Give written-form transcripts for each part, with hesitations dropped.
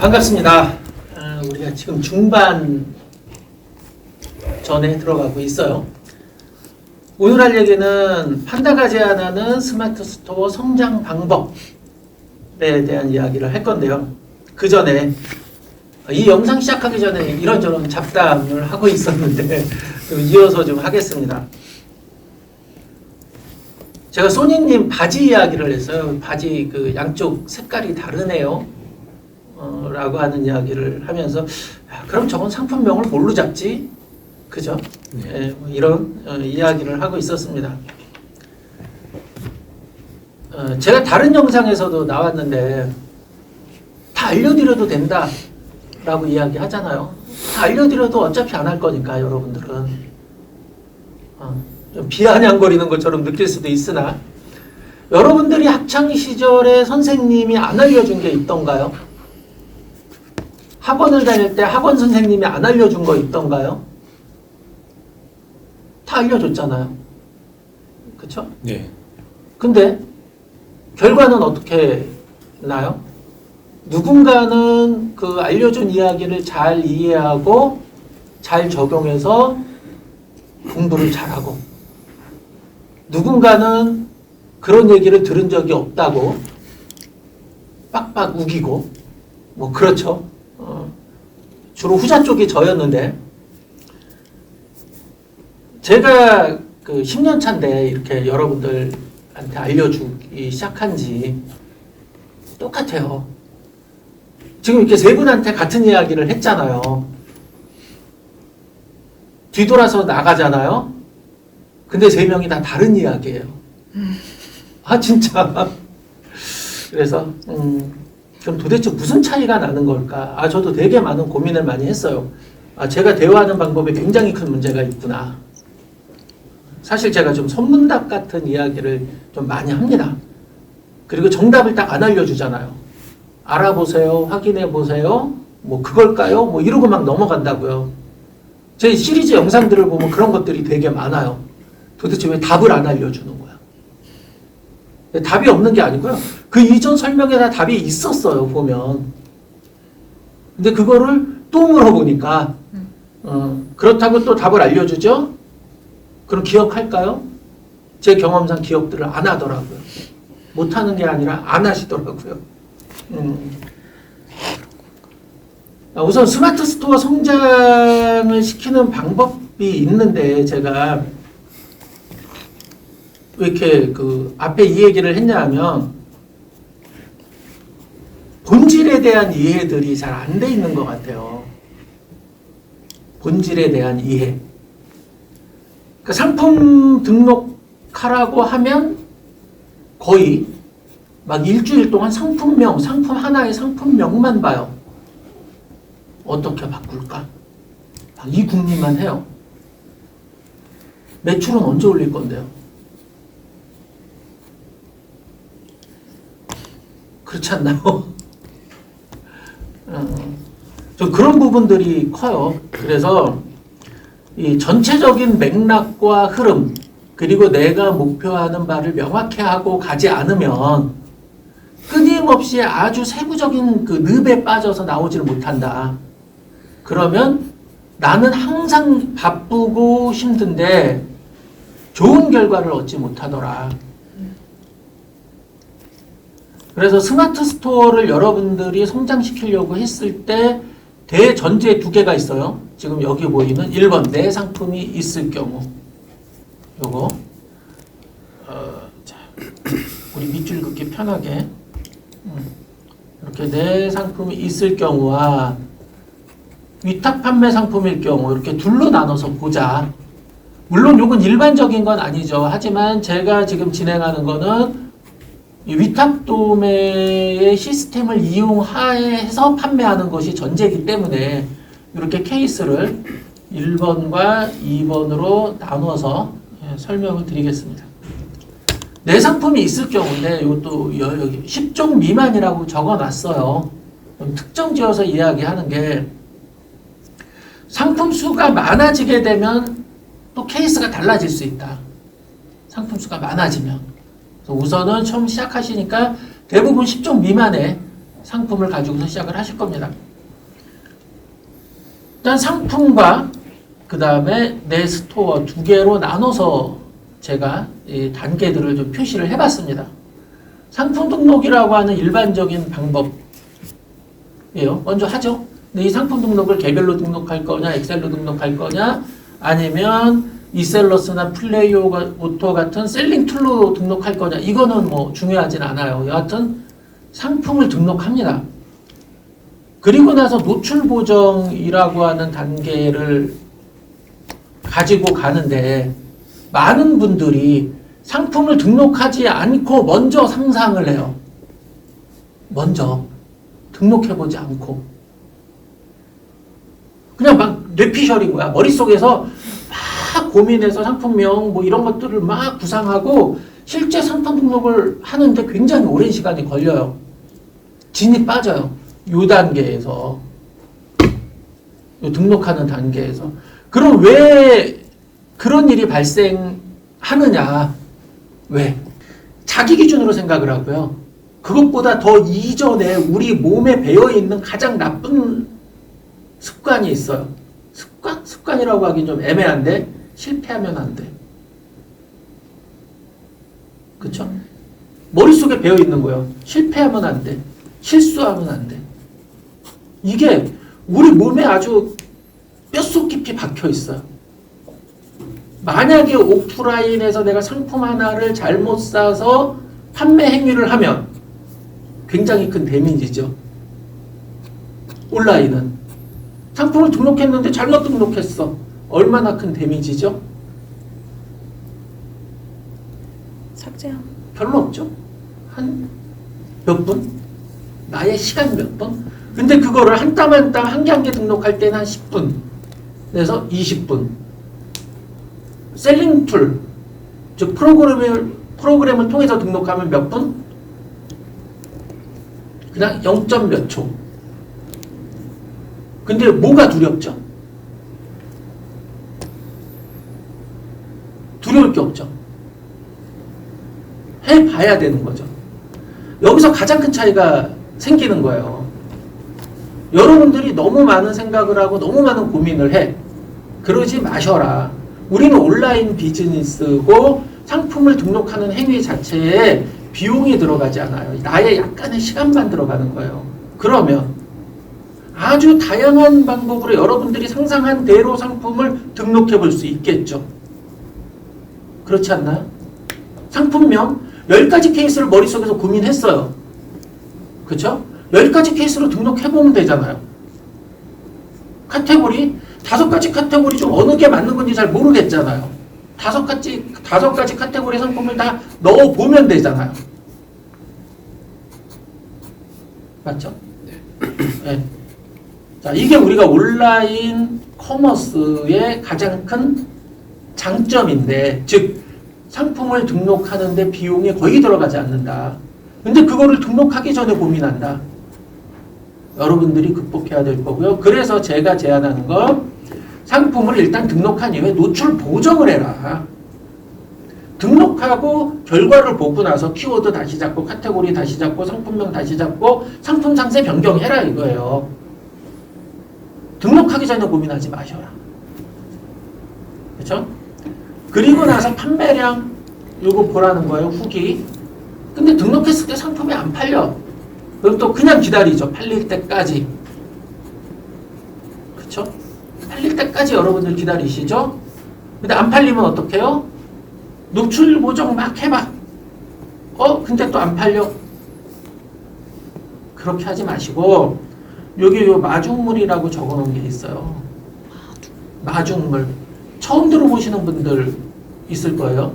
반갑습니다. 우리가 지금 중반 전에 들어가고 있어요. 오늘 할 얘기는 판다가 제안하는 스마트 스토어 성장 방법에 대한 이야기를 할 건데요. 그 전에 이 영상 시작하기 전에 이런저런 잡담을 하고 있었는데 좀 이어서 좀 하겠습니다. 제가 소니님 바지 이야기를 했어요. 바지 그 양쪽 색깔이 다르네요. 라고 하는 이야기를 하면서 그럼 저건 상품명을 뭘로 잡지? 그죠? 네, 뭐 이런 이야기를 하고 있었습니다. 제가 다른 영상에서도 나왔는데 다 알려드려도 된다 라고 이야기 하잖아요. 다 알려드려도 어차피 안 할 거니까 여러분들은 좀 비아냥거리는 것처럼 느낄 수도 있으나 여러분들이 학창시절에 선생님이 안 알려준 게 있던가요? 학원을 다닐 때 학원 선생님이 안 알려준 거 있던가요? 다 알려줬잖아요. 그쵸? 네. 근데 결과는 어떻게 나요? 누군가는 그 알려준 이야기를 잘 이해하고 잘 적용해서 공부를 잘하고 누군가는 그런 얘기를 들은 적이 없다고 빡빡 우기고 뭐 그렇죠. 주로 후자 쪽이 저였는데 제가 그 10년 차인데 이렇게 여러분들한테 알려주기 시작한 지 똑같아요. 지금 이렇게 세 분한테 같은 이야기를 했잖아요. 뒤돌아서 나가잖아요. 근데 세 명이 다 다른 이야기예요. 아 진짜. 그래서 그럼 도대체 무슨 차이가 나는 걸까? 저도 되게 많은 고민을 많이 했어요. 제가 대화하는 방법에 굉장히 큰 문제가 있구나. 사실 제가 좀 선문답 같은 이야기를 좀 많이 합니다. 그리고 정답을 딱 안 알려주잖아요. 알아보세요. 확인해보세요. 뭐 그걸까요? 뭐 이러고 막 넘어간다고요. 제 시리즈 영상들을 보면 그런 것들이 되게 많아요. 도대체 왜 답을 안 알려주는 거야? 답이 없는 게 아니고요. 그 이전 설명에 다 답이 있었어요, 보면. 근데 그거를 또 물어보니까, 그렇다고 또 답을 알려주죠? 그럼 기억할까요? 제 경험상 기억들을 안 하더라고요. 못하는 게 아니라 안 하시더라고요. 우선 스마트 스토어 성장을 시키는 방법이 있는데, 제가 왜 이렇게 그 앞에 이 얘기를 했냐 하면 본질에 대한 이해들이 잘 안 돼 있는 것 같아요. 본질에 대한 이해. 그러니까 상품 등록하라고 하면 거의 막 일주일 동안 상품명, 상품 하나의 상품명만 봐요. 어떻게 바꿀까? 이 궁리만 해요. 매출은 언제 올릴 건데요? 그렇지 않나요? 좀 그런 부분들이 커요. 그래서 이 전체적인 맥락과 흐름 그리고 내가 목표하는 바를 명확히 하고 가지 않으면 끊임없이 아주 세부적인 그 늪에 빠져서 나오지를 못한다. 그러면 나는 항상 바쁘고 힘든데 좋은 결과를 얻지 못하더라. 그래서 스마트 스토어를 여러분들이 성장시키려고 했을 때 대전제 두 개가 있어요. 지금 여기 보이는 1번 내 상품이 있을 경우 요거 자, 우리 밑줄 긋기 편하게 이렇게 내 상품이 있을 경우와 위탁 판매 상품일 경우 이렇게 둘로 나눠서 보자. 물론 요건 일반적인 건 아니죠. 하지만 제가 지금 진행하는 거는 위탁 도매의 시스템을 이용해서 판매하는 것이 전제이기 때문에 이렇게 케이스를 1번과 2번으로 나눠서 설명을 드리겠습니다. 내 상품이 있을 경우인데 이것도 여기 10종 미만이라고 적어놨어요. 특정 지어서 이야기하는 게 상품 수가 많아지게 되면 또 케이스가 달라질 수 있다. 상품 수가 많아지면. 우선은 처음 시작하시니까 대부분 10종 미만의 상품을 가지고서 시작을 하실 겁니다. 일단 상품과 그 다음에 내 스토어 두 개로 나눠서 제가 이 단계들을 좀 표시를 해봤습니다. 상품 등록이라고 하는 일반적인 방법이에요. 먼저 하죠. 근데 이 상품 등록을 개별로 등록할 거냐, 엑셀로 등록할 거냐, 아니면 이셀러스나 플레이오 오토 같은 셀링 툴로 등록할 거냐, 이거는 뭐 중요하진 않아요. 여하튼 상품을 등록합니다. 그리고 나서 노출 보정이라고 하는 단계를 가지고 가는데 많은 분들이 상품을 등록하지 않고 먼저 상상을 해요. 먼저 등록해보지 않고 그냥 막 뇌피셜인 거야. 머릿속에서 막 고민해서 상품명 뭐 이런 것들을 막 구상하고 실제 상품 등록을 하는데 굉장히 오랜 시간이 걸려요. 진이 빠져요. 요 단계에서, 요 등록하는 단계에서. 그럼 왜 그런 일이 발생하느냐? 왜? 자기 기준으로 생각을 하고요. 그것보다 더 이전에 우리 몸에 배어있는 가장 나쁜 습관이 있어요. 습관이라고 하긴 좀 애매한데 실패하면 안 돼. 그쵸? 머릿속에 배어있는 거예요. 실패하면 안 돼. 실수하면 안 돼. 이게 우리 몸에 아주 뼛속 깊이 박혀 있어요. 만약에 오프라인에서 내가 상품 하나를 잘못 사서 판매 행위를 하면 굉장히 큰 데미지죠. 온라인은 상품을 등록했는데 잘못 등록했어. 얼마나 큰 데미지죠? 삭제함. 별로 없죠. 한 몇 분? 나의 시간 몇 분? 근데 그거를 한 땀 한 땀 한 개 한 개 등록할 때는 한 10분 그래서 20분. 셀링 툴, 즉 프로그램을 통해서 등록하면 몇 분? 그냥 0점 몇 초. 근데 뭐가 두렵죠? 두려울 게 없죠. 해봐야 되는 거죠. 여기서 가장 큰 차이가 생기는 거예요. 여러분들이 너무 많은 생각을 하고 너무 많은 고민을 해. 그러지 마셔라. 우리는 온라인 비즈니스고 상품을 등록하는 행위 자체에 비용이 들어가지 않아요. 나의 약간의 시간만 들어가는 거예요. 그러면 아주 다양한 방법으로 여러분들이 상상한 대로 상품을 등록해 볼 수 있겠죠. 그렇지 않나요? 상품명 10가지 케이스를 머릿속에서 고민했어요. 그렇죠? 10가지 케이스로 등록해보면 되잖아요. 카테고리 5가지 카테고리 중 어느 게 맞는 건지 잘 모르겠잖아요. 5가지 카테고리 상품을 다 넣어보면 되잖아요. 맞죠? 네. 자, 이게 우리가 온라인 커머스의 가장 큰 장점인데, 즉 상품을 등록하는데 비용이 거의 들어가지 않는다. 근데 그거를 등록하기 전에 고민한다. 여러분들이 극복해야 될 거고요. 그래서 제가 제안하는 건 상품을 일단 등록한 이후에 노출 보정을 해라. 등록하고 결과를 보고 나서 키워드 다시 잡고 카테고리 다시 잡고 상품명 다시 잡고 상품 상세 변경해라 이거예요. 등록하기 전에 고민하지 마셔라. 그렇죠? 그리고 나서 판매량 요거 보라는 거예요. 후기. 근데 등록했을 때 상품이 안 팔려. 그럼 또 그냥 기다리죠. 팔릴 때까지. 그렇죠? 팔릴 때까지 여러분들 기다리시죠? 근데 안 팔리면 어떡해요? 노출 보정 막 해봐. 근데 또 안 팔려. 그렇게 하지 마시고 여기 요 마중물이라고 적어놓은 게 있어요. 마중물. 처음 들어보시는 분들 있을 거예요.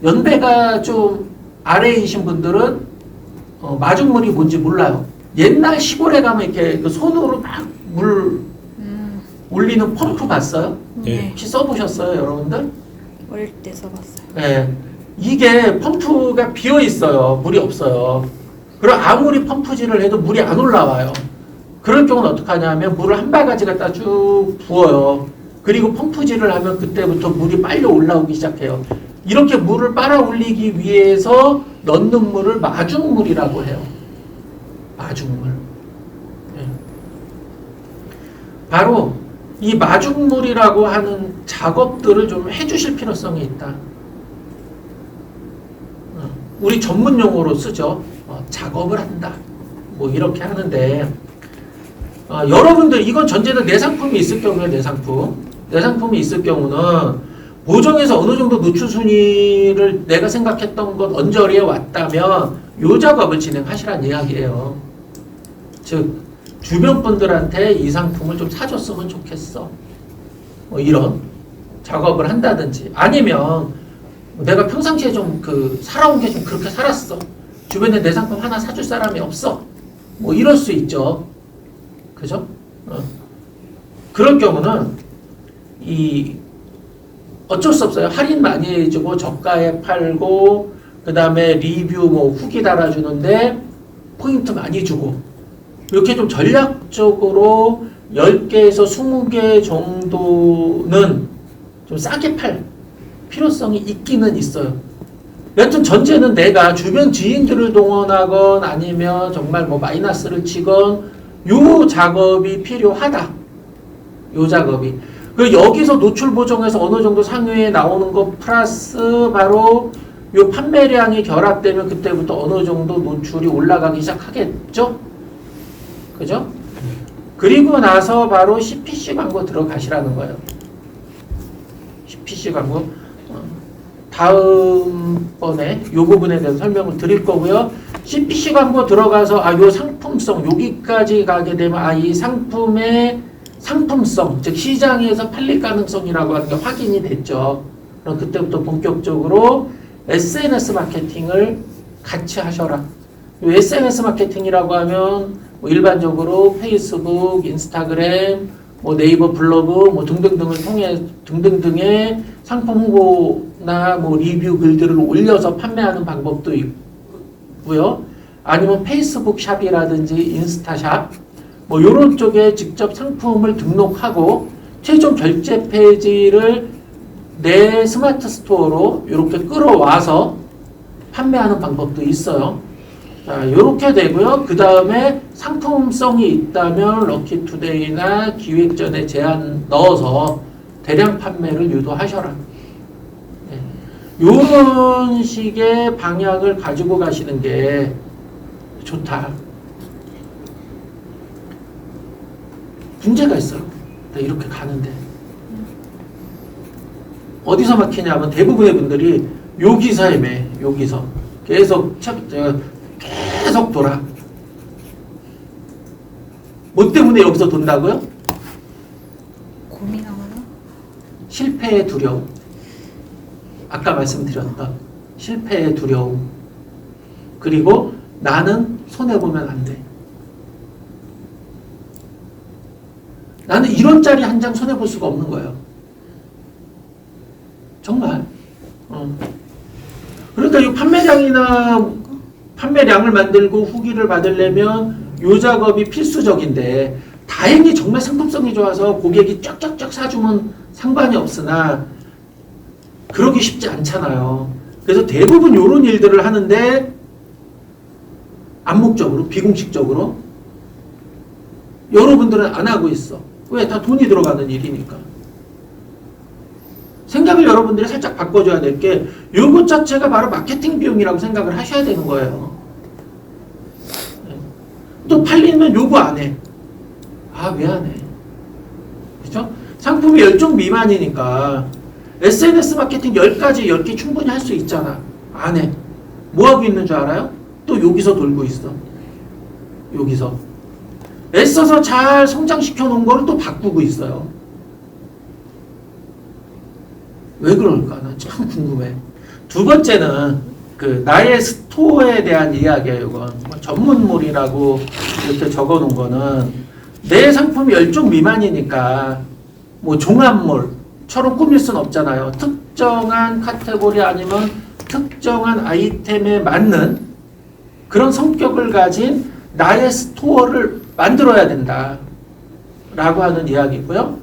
연배가 좀 아래이신 분들은 마중물이 뭔지 몰라요. 옛날 시골에 가면 이렇게 그 손으로 막 물 올리는 펌프 봤어요? 네. 혹시 써보셨어요, 여러분들? 어릴 때 써봤어요. 네. 이게 펌프가 비어 있어요. 물이 없어요. 그럼 아무리 펌프질을 해도 물이 안 올라와요. 그럴 경우는 어떻게 하냐면 물을 한 바가지 갖다 쭉 부어요. 그리고 펌프질을 하면 그때부터 물이 빨리 올라오기 시작해요. 이렇게 물을 빨아 올리기 위해서 넣는 물을 마중물이라고 해요. 마중물. 예. 바로 이 마중물이라고 하는 작업들을 좀 해주실 필요성이 있다. 우리 전문 용어로 쓰죠. 작업을 한다. 뭐 이렇게 하는데 여러분들 이건 전제는 내 상품이 있을 경우에 내 상품이 있을 경우는 보정에서 어느 정도 노출 순위를 내가 생각했던 것 언저리에 왔다면 요 작업을 진행하시란 이야기예요. 즉 주변 분들한테 이 상품을 좀 사줬으면 좋겠어. 뭐 이런 작업을 한다든지 아니면 내가 평상시에 좀 살아온 게 좀 그렇게 살았어. 주변에 내 상품 하나 사줄 사람이 없어. 뭐 이럴 수 있죠. 그죠? 그럴 경우는 어쩔 수 없어요. 할인 많이 해주고 저가에 팔고 그 다음에 리뷰 뭐 후기 달아주는데 포인트 많이 주고 이렇게 좀 전략적으로 10개에서 20개 정도는 좀 싸게 팔 필요성이 있기는 있어요. 여튼 전제는 내가 주변 지인들을 동원하건 아니면 정말 뭐 마이너스를 치건 요 작업이 필요하다. 요 작업이. 그 여기서 노출 보정에서 어느 정도 상위에 나오는 거 플러스 바로 요 판매량이 결합되면 그때부터 어느 정도 노출이 올라가기 시작하겠죠? 그죠? 그리고 나서 바로 CPC 광고 들어가시라는 거예요. CPC 광고. 다음번에 요 부분에 대해서 설명을 드릴 거고요. CPC 광고 들어가서 요 상품성 여기까지 가게 되면 이 상품의 상품성, 즉 시장에서 팔릴 가능성이라고 하는 게 확인이 됐죠. 그럼 그때부터 본격적으로 SNS 마케팅을 같이 하셔라. 이 SNS 마케팅이라고 하면 뭐 일반적으로 페이스북, 인스타그램, 뭐 네이버 블로그 뭐 등등등을 통해 등등등의 상품 홍보나 뭐 리뷰 글들을 올려서 판매하는 방법도 있고요. 아니면 페이스북 샵이라든지 인스타샵 뭐 요런 쪽에 직접 상품을 등록하고 최종 결제 페이지를 내 스마트 스토어로 이렇게 끌어와서 판매하는 방법도 있어요. 자, 요렇게 되고요. 그 다음에 상품성이 있다면 럭키투데이나 기획전에 제한 넣어서 대량 판매를 유도하셔라. 네. 요런 식의 방향을 가지고 가시는 게 좋다. 문제가 있어요. 이렇게 가는데. 어디서 막히냐면 대부분의 분들이 요 기사에 매, 여기서. 계속 돌아. 뭐 때문에 여기서 돈다고요? 고민하거나? 실패의 두려움. 아까 말씀드렸던 실패의 두려움. 그리고 나는 손해보면 안 돼. 나는 1원짜리 한 장 손해볼 수가 없는 거예요. 정말. 그러니까 이 판매량을 만들고 후기를 받으려면 요 작업이 필수적인데 다행히 정말 상품성이 좋아서 고객이 쫙쫙쫙 사주면 상관이 없으나 그러기 쉽지 않잖아요. 그래서 대부분 요런 일들을 하는데 암묵적으로 비공식적으로 여러분들은 안 하고 있어. 왜? 다 돈이 들어가는 일이니까. 생각을 여러분들이 살짝 바꿔줘야 될 게 요것 자체가 바로 마케팅 비용이라고 생각을 하셔야 되는 거예요. 또 팔리면 요거 안 해. 왜 안 해? 그죠? 상품이 10종 미만이니까 SNS 마케팅 10개 충분히 할 수 있잖아. 안 해. 뭐 하고 있는 줄 알아요? 또 여기서 돌고 있어. 여기서. 애써서 잘 성장시켜 놓은 거를 또 바꾸고 있어요. 왜 그럴까? 나 참 궁금해. 두 번째는 나의 스토어에 대한 이야기예요. 이건 전문몰이라고 이렇게 적어 놓은 거는 내 상품이 10종 미만이니까 뭐 종합몰처럼 꾸밀 수는 없잖아요. 특정한 카테고리 아니면 특정한 아이템에 맞는 그런 성격을 가진 나의 스토어를 만들어야 된다 라고 하는 이야기고요.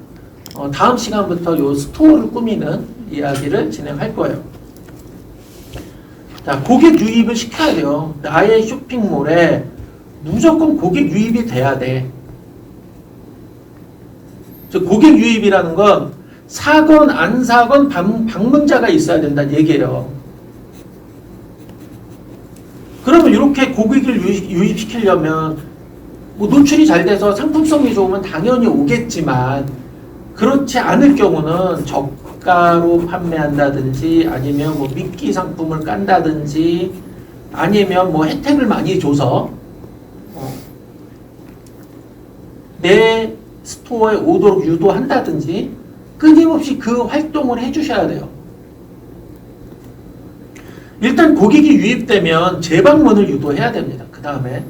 다음 시간부터 이 스토어를 꾸미는 이야기를 진행할 거예요. 자, 고객 유입을 시켜야 돼요. 나의 쇼핑몰에 무조건 고객 유입이 돼야 돼. 저 고객 유입이라는 건 사건 안 사건 방문자가 있어야 된다는 얘기예요. 그러면 이렇게 고객을 유입시키려면 뭐 노출이 잘 돼서 상품성이 좋으면 당연히 오겠지만 그렇지 않을 경우는 저가로 판매한다든지 아니면 뭐 미끼 상품을 깐다든지 아니면 뭐 혜택을 많이 줘서 내 스토어에 오도록 유도한다든지 끊임없이 그 활동을 해주셔야 돼요. 일단 고객이 유입되면 재방문을 유도해야 됩니다. 그 다음에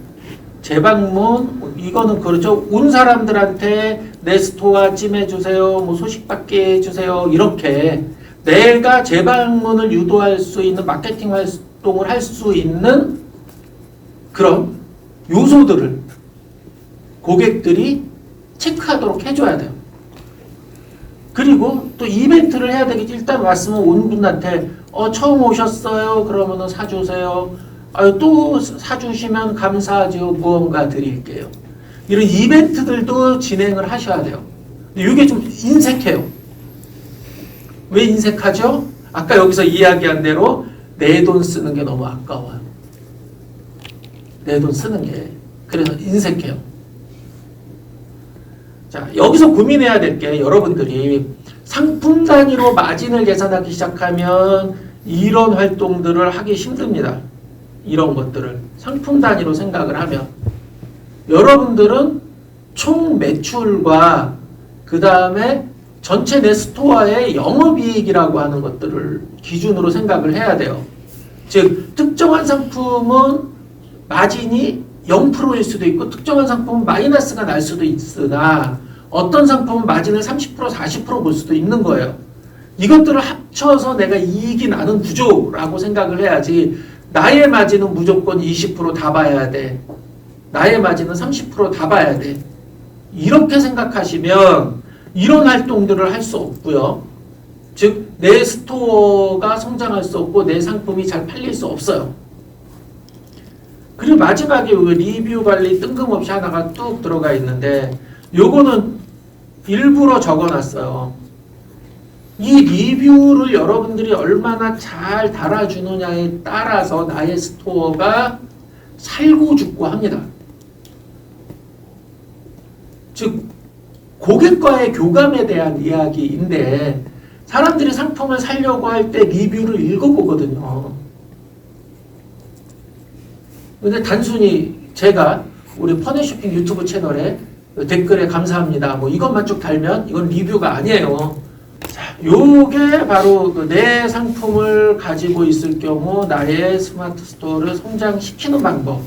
재방문, 이거는 그렇죠. 온 사람들한테 내 스토어 찜해주세요, 뭐 소식 받게 해주세요, 이렇게 내가 재방문을 유도할 수 있는 마케팅 활동을 할 수 있는 그런 요소들을 고객들이 체크하도록 해줘야 돼요. 그리고 또 이벤트를 해야 되겠지. 일단 말씀은 온 분한테 처음 오셨어요. 그러면은 사주세요. 또 사주시면 감사하죠. 무언가 드릴게요. 이런 이벤트들도 진행을 하셔야 돼요. 이게 좀 인색해요. 왜 인색하죠? 아까 여기서 이야기한 대로 내 돈 쓰는 게 너무 아까워요. 내 돈 쓰는 게. 그래서 인색해요. 자, 여기서 고민해야 될 게 여러분들이 상품 단위로 마진을 계산하기 시작하면 이런 활동들을 하기 힘듭니다. 이런 것들을 상품 단위로 생각을 하면 여러분들은 총 매출과 그 다음에 전체 내 스토어의 영업이익이라고 하는 것들을 기준으로 생각을 해야 돼요. 즉 특정한 상품은 마진이 0%일 수도 있고 특정한 상품은 마이너스가 날 수도 있으나 어떤 상품은 마진을 30% 40% 볼 수도 있는 거예요. 이것들을 합쳐서 내가 이익이 나는 구조라고 생각을 해야지 나의 마진은 무조건 20% 다 봐야 돼. 나의 마진은 30% 다 봐야 돼. 이렇게 생각하시면 이런 활동들을 할 수 없고요. 즉 내 스토어가 성장할 수 없고 내 상품이 잘 팔릴 수 없어요. 그리고 마지막에 리뷰 관리 뜬금없이 하나가 뚝 들어가 있는데 요거는 일부러 적어놨어요. 이 리뷰를 여러분들이 얼마나 잘 달아주느냐에 따라서 나의 스토어가 살고 죽고 합니다. 즉 고객과의 교감에 대한 이야기인데 사람들이 상품을 사려고 할 때 리뷰를 읽어보거든요. 근데 단순히 제가 우리 퍼네쇼핑 유튜브 채널에 댓글에 감사합니다 뭐 이것만 쭉 달면 이건 리뷰가 아니에요. 자, 요게 바로 내 상품을 가지고 있을 경우 나의 스마트 스토어를 성장시키는 방법.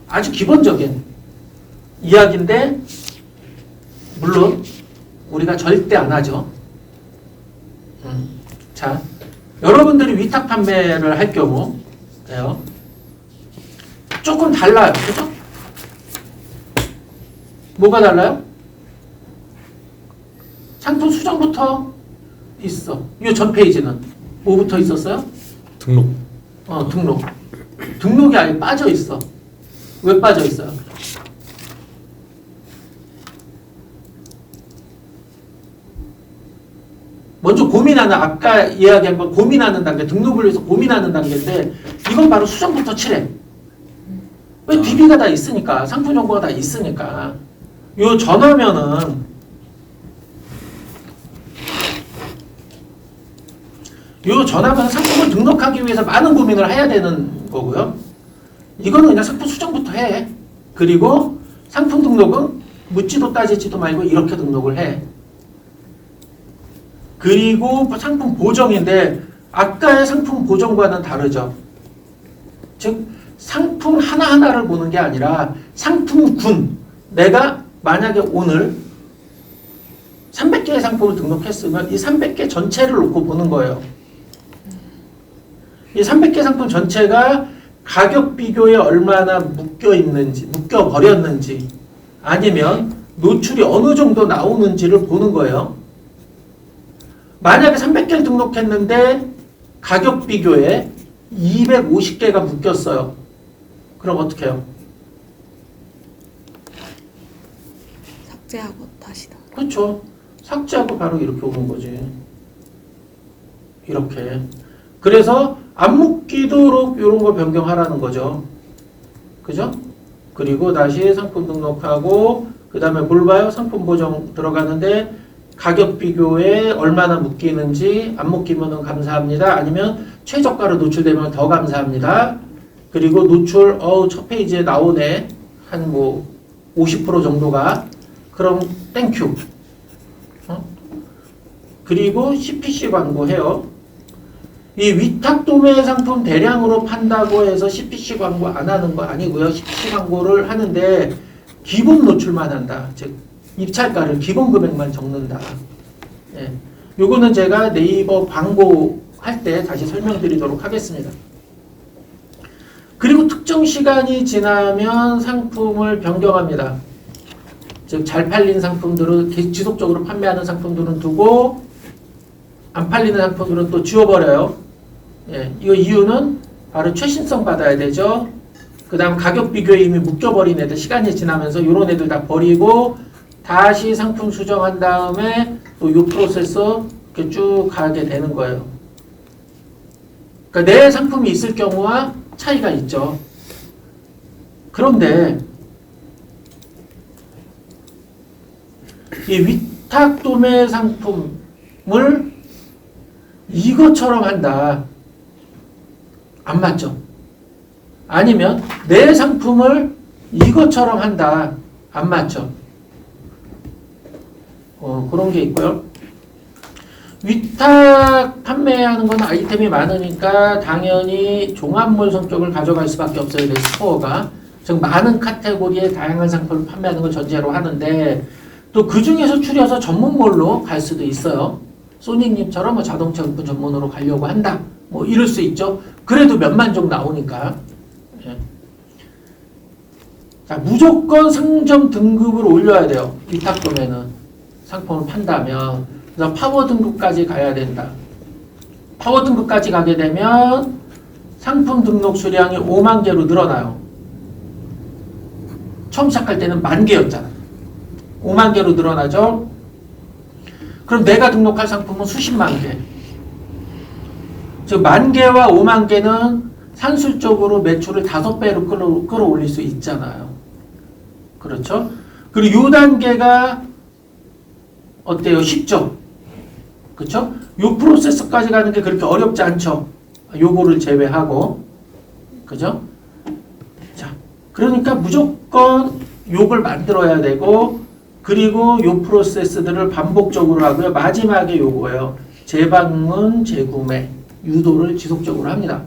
아주 기본적인 이야기인데 물론 우리가 절대 안 하죠. 자, 여러분들이 위탁 판매를 할 경우요. 조금 달라요. 그죠? 뭐가 달라요? 상품 수정부터 있어. 이 전 페이지는 뭐부터 있었어요? 등록. 등록. 등록이 아예 빠져 있어. 왜 빠져 있어요? 먼저 고민하는, 아까 이야기한 건 고민하는 단계, 등록을 위해서 고민하는 단계인데 이건 바로 수정부터 칠해. 왜 DB가 다 있으니까, 상품 정보가 다 있으니까. 요 전화면은 상품을 등록하기 위해서 많은 고민을 해야 되는 거고요. 이거는 그냥 상품 수정부터 해. 그리고 상품 등록은 묻지도 따지지도 말고 이렇게 등록을 해. 그리고 상품 보정인데 아까의 상품 보정과는 다르죠. 즉 상품 하나하나를 보는 게 아니라 상품군, 내가 만약에 오늘 300개의 상품을 등록했으면 이 300개 전체를 놓고 보는 거예요. 이 300개 상품 전체가 가격 비교에 얼마나 묶여버렸는지 아니면 노출이 어느 정도 나오는지를 보는 거예요. 만약에 300개를 등록했는데 가격 비교에 250개가 묶였어요. 그럼 어떻게 해요? 삭제하고 다시 넣어. 그렇죠. 삭제하고 바로 이렇게 오는 거지. 이렇게. 그래서 안 묶이도록 이런 거 변경하라는 거죠. 그죠? 그리고 다시 상품 등록하고 그 다음에 뭘 봐요? 상품 보정 들어가는데 가격 비교에 얼마나 묶이는지 안 묶이면 감사합니다. 아니면 최저가로 노출되면 더 감사합니다. 그리고 노출 첫 페이지에 나오네. 한 뭐 50% 정도가. 그럼 땡큐. 그리고 CPC 광고해요. 이 위탁 도매 상품 대량으로 판다고 해서 CPC 광고 안 하는 거 아니고요. CPC 광고를 하는데 기본 노출만 한다. 즉 입찰가를 기본 금액만 적는다. 예. 요거는 제가 네이버 광고 할 때 다시 설명드리도록 하겠습니다. 그리고 특정 시간이 지나면 상품을 변경합니다. 즉 잘 팔린 상품들은 지속적으로 판매하는 상품들은 두고 안 팔리는 상품들은 또 지워버려요. 예, 이거 이유는 바로 최신성 받아야 되죠. 그 다음 가격 비교에 이미 묶여버린 애들 시간이 지나면서 이런 애들 다 버리고 다시 상품 수정한 다음에 또 이 프로세서 이렇게 쭉 가게 되는 거예요. 그러니까 내 상품이 있을 경우와 차이가 있죠. 그런데 이 위탁 도매 상품을 이것처럼 한다. 안 맞죠? 아니면 내 상품을 이것처럼 한다. 안 맞죠? 그런 게 있고요. 위탁 판매하는 건 아이템이 많으니까 당연히 종합몰 성격을 가져갈 수밖에 없어요. 내 스토어가. 즉 많은 카테고리의 다양한 상품을 판매하는 걸 전제로 하는데 또 그 중에서 추려서 전문몰로 갈 수도 있어요. 소닉님처럼 뭐 자동차 용품 전문으로 가려고 한다. 뭐 이럴 수 있죠. 그래도 몇만 종 나오니까. 예. 자, 무조건 상점 등급을 올려야 돼요. 위탁 도매는. 상품을 판다면. 그래서 파워 등급까지 가야 된다. 파워 등급까지 가게 되면 상품 등록 수량이 5만 개로 늘어나요. 처음 시작할 때는 10,000개였잖아. 5만 개로 늘어나죠. 그럼 내가 등록할 상품은 수십만 개. 즉 10,000개와 5만 개는 산술적으로 매출을 5배로 끌어올릴 수 있잖아요. 그렇죠? 그리고 이 단계가 어때요? 쉽죠? 그렇죠? 이 프로세스까지 가는 게 그렇게 어렵지 않죠? 요거를 제외하고. 그죠? 자, 그러니까 무조건 요걸 만들어야 되고 그리고 요 프로세스들을 반복적으로 하고요. 마지막에 요거예요. 재방문, 재구매, 유도를 지속적으로 합니다.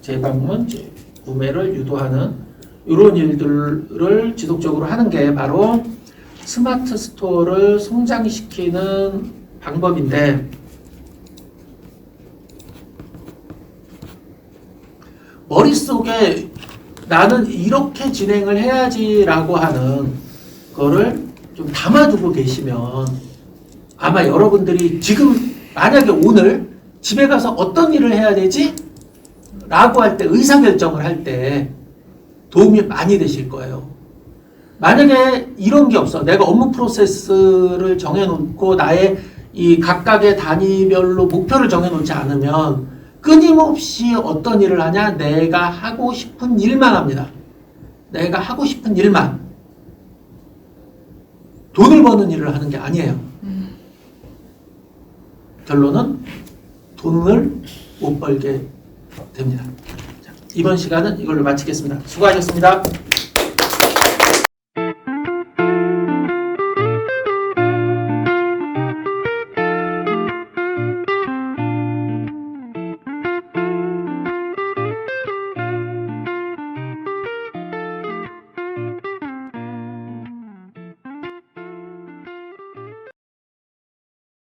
재방문, 재구매를 유도하는 이런 일들을 지속적으로 하는 게 바로 스마트 스토어를 성장시키는 방법인데 머릿속에 나는 이렇게 진행을 해야지라고 하는 거를 좀 담아두고 계시면 아마 여러분들이 지금 만약에 오늘 집에 가서 어떤 일을 해야 되지? 라고 할 때 의사결정을 할 때 도움이 많이 되실 거예요. 만약에 이런 게 없어. 내가 업무 프로세스를 정해놓고 나의 이 각각의 단위별로 목표를 정해놓지 않으면 끊임없이 어떤 일을 하냐? 내가 하고 싶은 일만 합니다. 내가 하고 싶은 일만. 돈을 버는 일을 하는 게 아니에요. 결론은 돈을 못 벌게 됩니다. 자, 이번 시간은 이걸로 마치겠습니다. 수고하셨습니다.